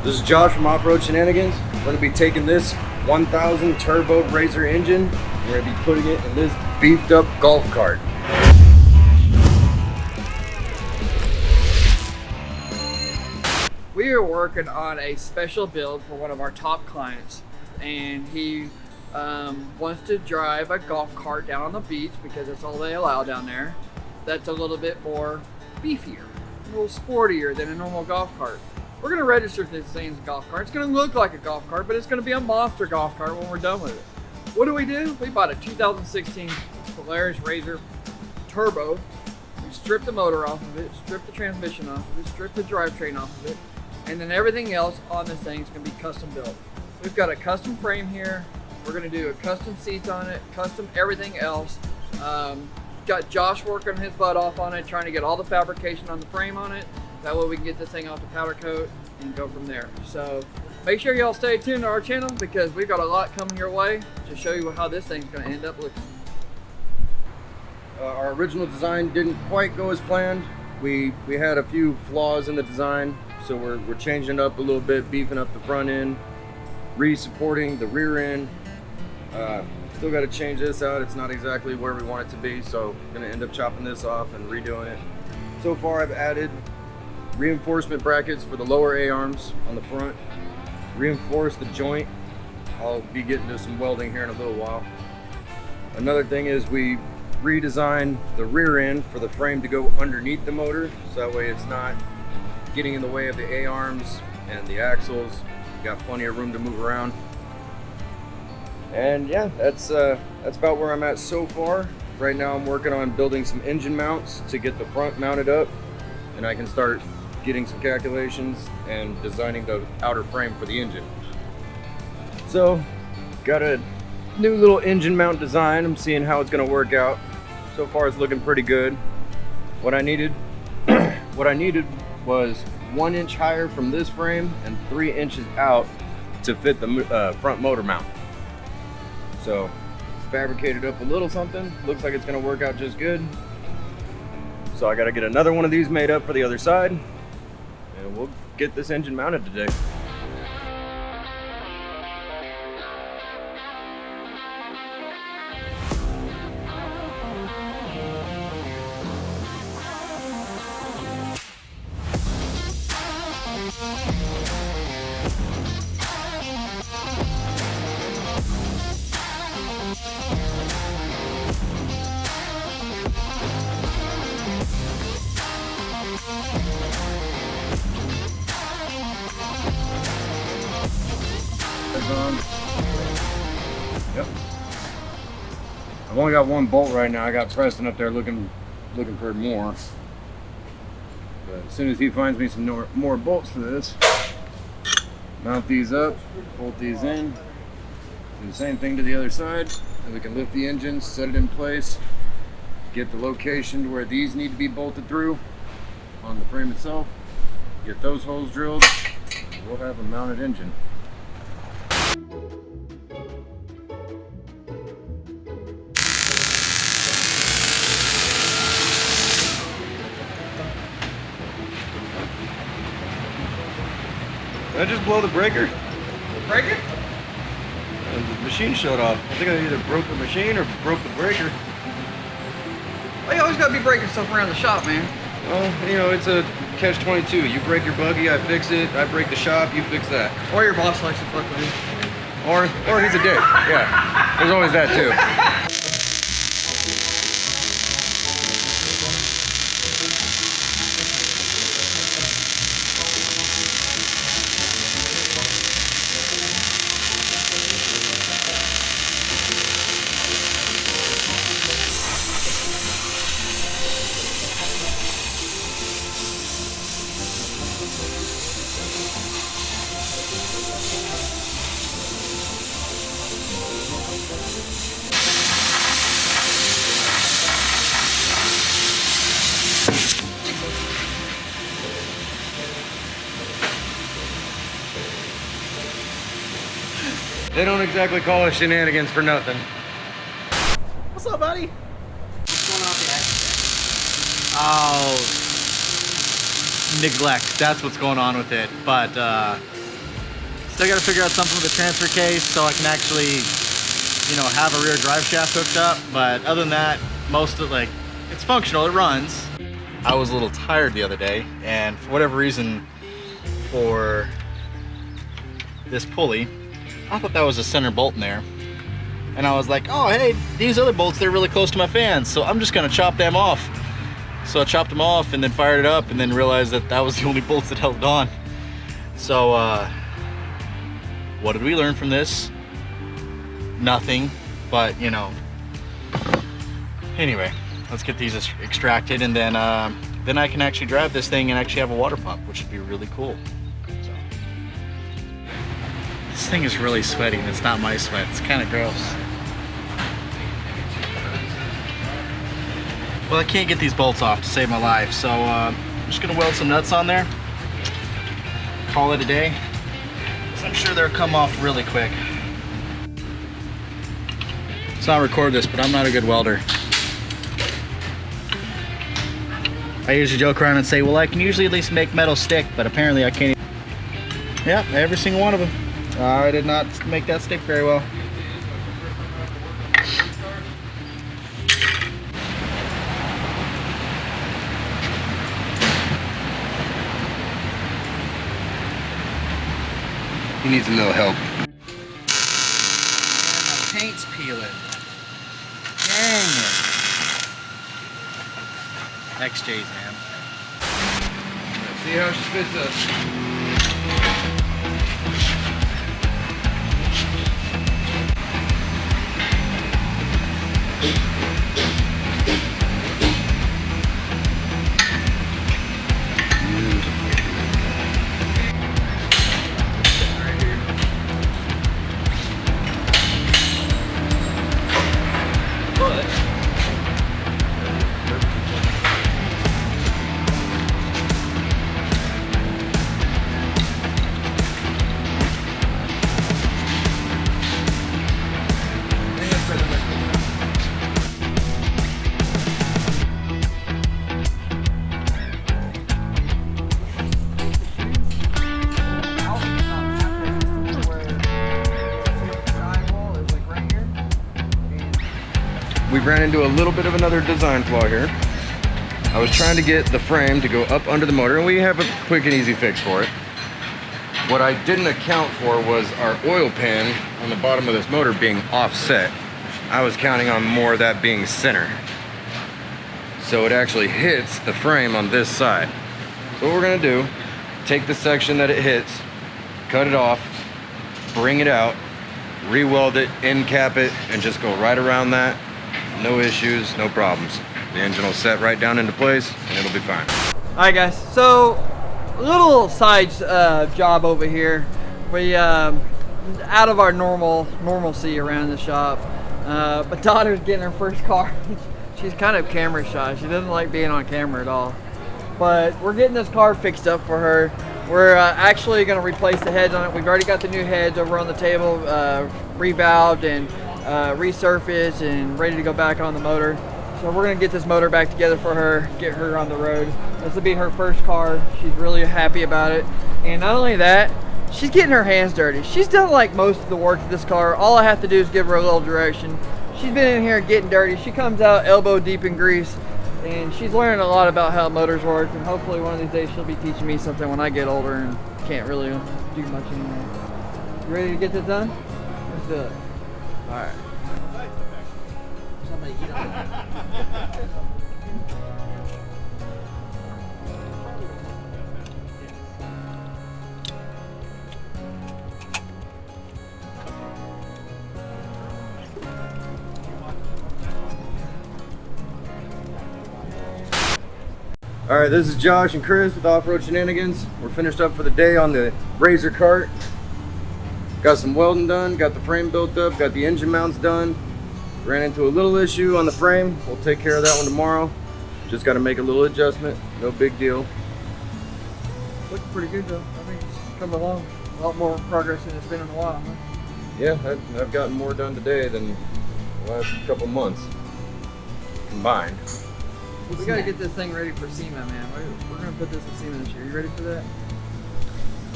This is Josh from Off-Road Shenanigans. We're going to be taking this 1000 turbo RZR engine and we're going to be putting it in this beefed up golf cart. We are working on a special build for one of our top clients, and he wants to drive a golf cart down on the beach because that's all they allow down there. That's a little bit more beefier, a little sportier than a normal golf cart. We're going to register this thing as a golf cart. It's going to look like a golf cart, but it's going to be a monster golf cart when we're done with it. What do? We bought a 2016 Polaris RZR Turbo. We stripped the motor off of it, stripped the transmission off of it, stripped the drivetrain off of it, and then everything else on this thing is going to be custom built. We've got a custom frame here. We're going to do a custom seats on it, custom everything else. Got Josh working his butt off on it, trying to get all the fabrication on the frame on it. That way we can get this thing off the powder coat and go from there. So make sure y'all stay tuned to our channel because we've got a lot coming your way to show you how this thing's going to end up looking. Our original design didn't quite go as planned. We had a few flaws in the design, so we're changing it up a little bit, beefing up the front end, re-supporting the rear end. Still got to change this out. It's not exactly where we want it to be, so I'm gonna end up chopping this off and redoing it. So far I've added reinforcement brackets for the lower A-arms on the front, reinforced the joint. I'll be getting to some welding here in a little while. Another thing is we redesigned the rear end for the frame to go underneath the motor, so that way it's not getting in the way of the A-arms and the axles. Got plenty of room to move around. And yeah, that's about where I'm at so far. Right now I'm working on building some engine mounts to get the front mounted up, and I can start getting some calculations and designing the outer frame for the engine. So got a new little engine mount design. I'm seeing how it's going to work out. So far it's looking pretty good. What I needed was 1 inch higher from this frame and 3 inches out to fit the front motor mount. So fabricated up a little something. Looks like it's going to work out just good. So I got to get another one of these made up for the other side, and we'll get this engine mounted today. Yep. I've only got one bolt right now. I got Preston up there looking for more. But as soon as he finds me some more bolts for this, mount these up, bolt these in, do the same thing to the other side, and we can lift the engine, set it in place, get the location to where these need to be bolted through on the frame itself, get those holes drilled, and we'll have a mounted engine. Did I just blow the breaker? Break it? And the machine shut off. I think I either broke the machine or broke the breaker. Well, you always got to be breaking stuff around the shop, man. Well, you know, it's a catch-22. You break your buggy, I fix it. I break the shop, you fix that. Or your boss likes to fuck with you. Or he's a dick. Yeah, there's always that too. They don't exactly call us shenanigans for nothing. What's up, buddy? What's going on with the Oh, neglect. That's what's going on with it. But Still got to figure out something with the transfer case so I can actually, you know, have a rear drive shaft hooked up. But other than that, most of it's functional, it runs. I was a little tired the other day, and for whatever reason, for this pulley, I thought that was a center bolt in there. And I was like, oh hey, these other bolts, they're really close to my fans, so I'm just gonna chop them off. So I chopped them off and then fired it up and then realized that that was the only bolts that held it on. So what did we learn from this? Nothing, but you know. Anyway, let's get these extracted, and then I can actually drive this thing and actually have a water pump, which would be really cool. So. This thing is really sweaty, and it's not my sweat. It's kind of gross. Well, I can't get these bolts off to save my life, so I'm just gonna weld some nuts on there, call it a day. So I'm sure they'll come off really quick. Let's not record this, but I'm not a good welder. I usually joke around and say, well, I can usually at least make metal stick, but apparently I can't. Yep, every single one of them. I did not make that stick very well. He needs a little help. The paint's peeling. Dang it. XJ's, man. Let's see how she fits us. We ran into a little bit of another design flaw here. I was trying to get the frame to go up under the motor, and we have a quick and easy fix for it. What I didn't account for was our oil pan on the bottom of this motor being offset. I was counting on more of that being center. So it actually hits the frame on this side. So what we're gonna do, take the section that it hits, cut it off, bring it out, re-weld it, end cap it, and just go right around that. No issues, no problems. The engine will set right down into place and it'll be fine. All right, guys. So, a little side job over here. We out of our normalcy around the shop. But daughter's getting her first car. She's kind of camera shy. She doesn't like being on camera at all. But we're getting this car fixed up for her. We're actually going to replace the heads on it. We've already got the new heads over on the table, revalved and resurfaced and ready to go back on the motor. So we're gonna get this motor back together for her, get her on the road. This will be her first car. She's really happy about it. And not only that, she's getting her hands dirty. She's done like most of the work to this car. All I have to do is give her a little direction. She's been in here getting dirty. She comes out elbow deep in grease, and she's learning a lot about how motors work, and hopefully one of these days she'll be teaching me something when I get older and can't really do much anymore. You ready to get this done? Let's do it. All right. All right, this is Josh and Chris with Off-Road Shenanigans. We're finished up for the day on the RZR cart. Got some welding done, got the frame built up, got the engine mounts done. Ran into a little issue on the frame. We'll take care of that one tomorrow. Just got to make a little adjustment. No big deal. Looks pretty good though. I mean, it's come along. A lot more progress than it's been in a while, huh? Yeah, I've gotten more done today than the last couple months combined. We gotta get this thing ready for SEMA, man. We're gonna put this in SEMA this year. You ready for that?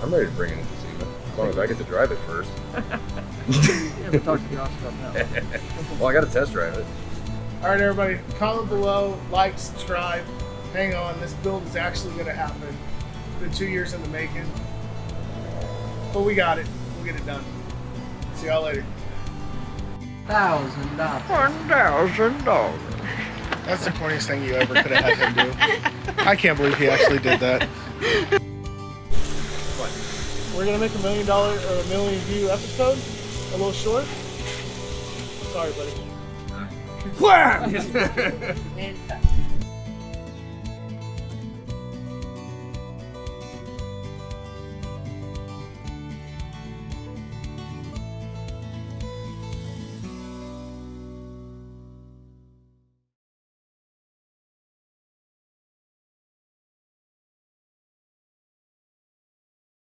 I'm ready to bring it into SEMA. As long as I get to drive it first. Yeah, we'll talk to Josh about that. Well, I got to test drive it. All right, everybody, comment below, like, subscribe. Hang on, this build is actually going to happen. It's been 2 years in the making, but we got it. We'll get it done. See y'all later. $1,000. $1,000. That's the corniest thing you ever could have had him do. I can't believe he actually did that. What? We're gonna make $1 million or $1 million view episode. A little short. Sorry, buddy. Wham!